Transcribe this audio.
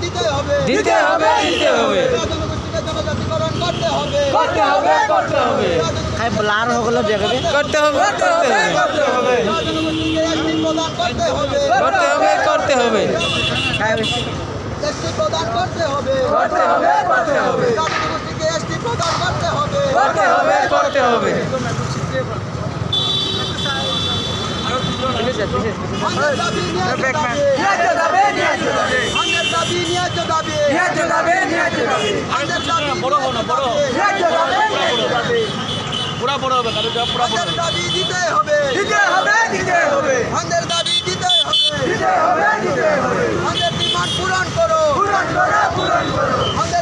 দিতে হবে দিতে হবে দিতে হবে জনগোষ্ঠীকে জনজাতিকরণ করতে হবে করতে হবে করতে হবে খাই ব্লার হলো দেখবে করতে হবে করতে হবে জনগোষ্ঠীকে একটি প্রদান করতে হবে করতে হবে করতে হবে একটি প্রদান করতে হবে করতে হবে করতে হবে জনগোষ্ঠীকে একটি প্রদান করতে হবে করতে হবে করতে হবে আমাদের দাবি ন্যায্য দাবি আমাদের দাবি ন্যায্য দাবি আমাদের দাবি বড় হও না বড় ন্যায্য দাবি আমাদের দাবি দিতে হবে আমাদের দাবি দিতে হবে আমাদের ডিমান্ড পূরণ করো আমাদের